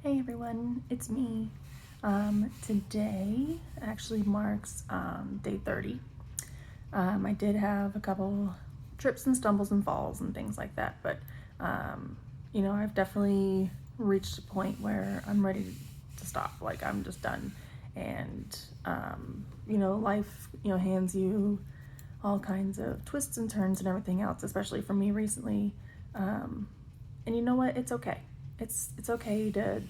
Hey everyone, it's me. Today actually marks day 30. I did have a couple trips and stumbles and falls and things like that, but I've definitely reached a point where I'm ready to stop. Like, I'm just done. And life, hands you all kinds of twists and turns and everything else, especially for me recently. And you know what? It's okay. It's okay to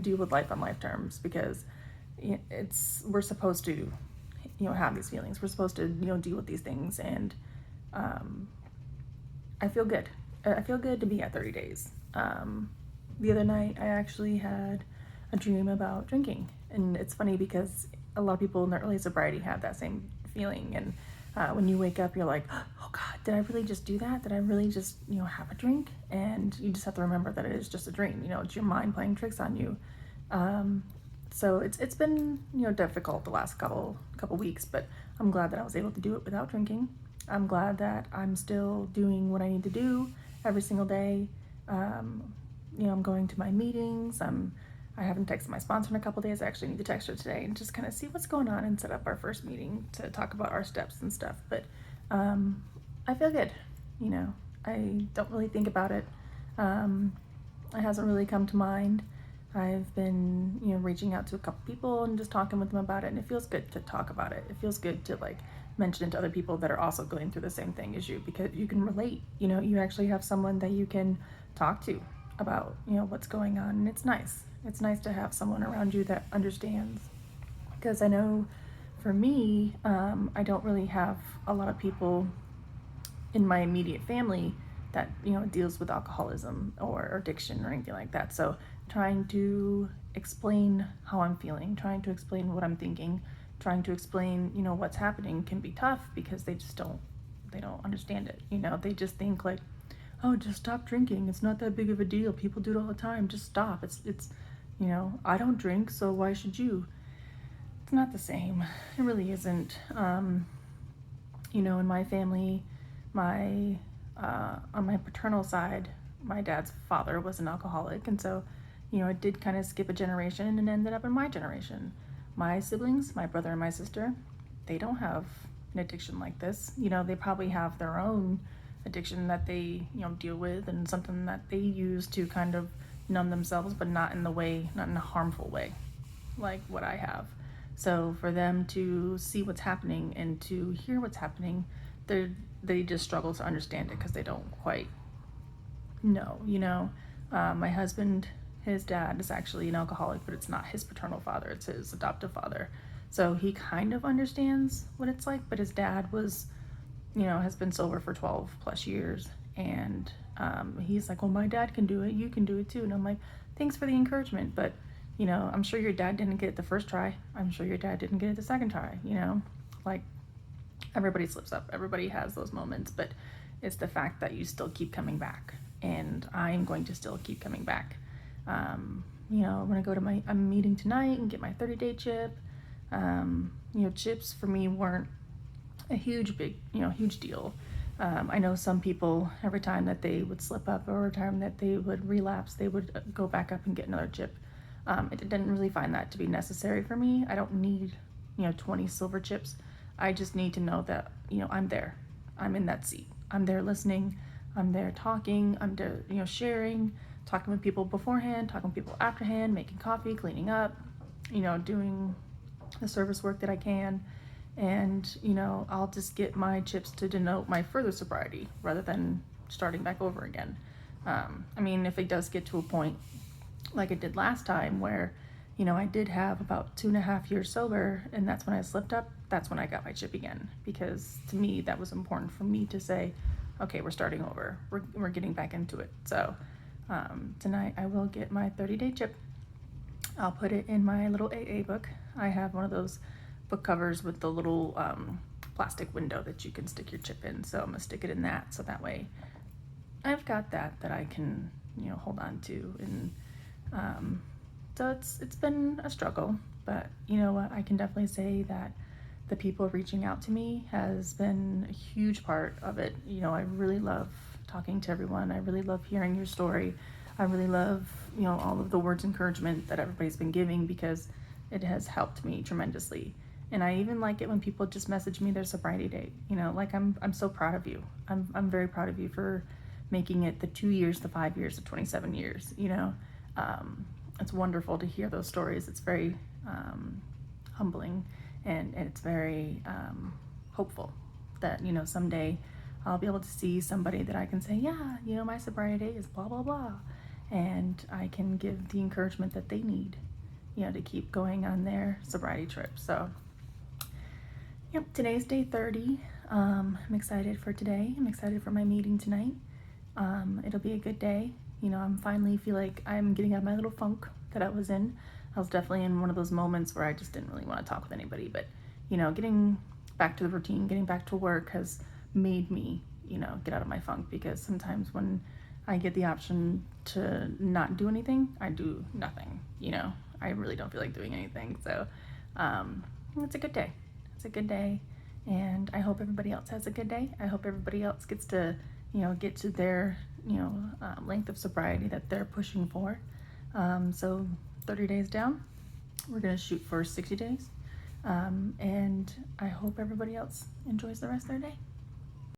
deal with life on life terms, because we're supposed to have these feelings. We're supposed to deal with these things, and I feel good. I feel good to be at 30 days. The other night I actually had a dream about drinking, and it's funny because a lot of people in their early sobriety have that same feeling. And when you wake up, you're like, oh God, did I really just do that? Did I really just, have a drink? And you just have to remember that it is just a dream. It's your mind playing tricks on you. So it's been, difficult the last couple weeks, but I'm glad that I was able to do it without drinking. I'm glad that I'm still doing what I need to do every single day. I'm going to my meetings. I haven't texted my sponsor in a couple days. I actually need to text her today and just kind of see what's going on and set up our first meeting to talk about our steps and stuff. But I feel good. I don't really think about it. It hasn't really come to mind. I've been, reaching out to a couple people and just talking with them about it, and it feels good to talk about it. It feels good to mention it to other people that are also going through the same thing as you, because you can relate. You actually have someone that you can talk to about, what's going on, and it's nice. It's nice to have someone around you that understands, because I know for me, I don't really have a lot of people in my immediate family that deals with alcoholism or addiction or anything like that. So trying to explain how I'm feeling, trying to explain what I'm thinking, trying to explain what's happening can be tough, because they don't understand it. They just think like, oh, just stop drinking, it's not that big of a deal, people do it all the time, just stop. It's I don't drink, so why should you? It's not the same. It really isn't. In my family, my on my paternal side, my dad's father was an alcoholic, and so it did kind of skip a generation and ended up in my generation. My siblings, my brother and my sister, they don't have an addiction like this. They probably have their own addiction that they deal with, and something that they use to kind of numb themselves, but not in a harmful way like what I have. So for them to see what's happening and to hear what's happening, they just struggle to understand it, because they don't quite know. My husband, his dad is actually an alcoholic, but it's not his paternal father, it's his adoptive father. So he kind of understands what it's like, but his dad has been sober for 12 plus years, and he's like, well, my dad can do it, you can do it too. And I'm like, thanks for the encouragement, but I'm sure your dad didn't get it the first try. I'm sure your dad didn't get it the second try. Like, everybody slips up, everybody has those moments, but it's the fact that you still keep coming back, and I'm going to still keep coming back. I'm gonna go to a meeting tonight and get my 30-day chip. Chips for me weren't a huge deal. I know some people, every time that they would slip up or every time that they would relapse, they would go back up and get another chip. I didn't really find that to be necessary for me. I don't need 20 silver chips. I just need to know that I'm there, I'm in that seat, I'm there listening, I'm there talking, I'm there sharing, talking with people beforehand, talking with people afterhand, making coffee, cleaning up, doing the service work that I can. And I'll just get my chips to denote my further sobriety rather than starting back over again. If it does get to a point like it did last time, where I did have about 2.5 years sober, and that's when I slipped up, that's when I got my chip again, because to me that was important for me to say, okay, we're starting over, we're getting back into it. So tonight I will get my 30-day chip. I'll put it in my little AA book. I have one of those book covers with the little plastic window that you can stick your chip in, so I'm gonna stick it in that, so that way I've got that I can hold on to. And so it's been a struggle, but you know what, I can definitely say that the people reaching out to me has been a huge part of it. I really love talking to everyone. I really love hearing your story. I really love, you know, all of the words of encouragement that everybody's been giving, because it has helped me tremendously. And I even like it when people just message me their sobriety date. You know, like I'm so proud of you. I'm very proud of you for making it the 2 years, the 5 years, the 27 years. You know, it's wonderful to hear those stories. It's very humbling, and it's very hopeful that, you know, someday I'll be able to see somebody that I can say, yeah, you know, my sobriety date is blah blah blah, and I can give the encouragement that they need, you know, to keep going on their sobriety trip. So yep, today's day 30. I'm excited for today. I'm excited for my meeting tonight. It'll be a good day. You know, I'm finally feel like I'm getting out of my little funk that I was in. I was definitely in one of those moments where I just didn't really want to talk with anybody, but, you know, getting back to the routine, getting back to work has made me, you know, get out of my funk, because sometimes when I get the option to not do anything, I do nothing, you know. I really don't feel like doing anything. So it's a good day. It's a good day, and I hope everybody else has a good day. I hope everybody else gets to, you know, get to their, you know, length of sobriety that they're pushing for. So 30 days down, we're gonna shoot for 60 days. And I hope everybody else enjoys the rest of their day.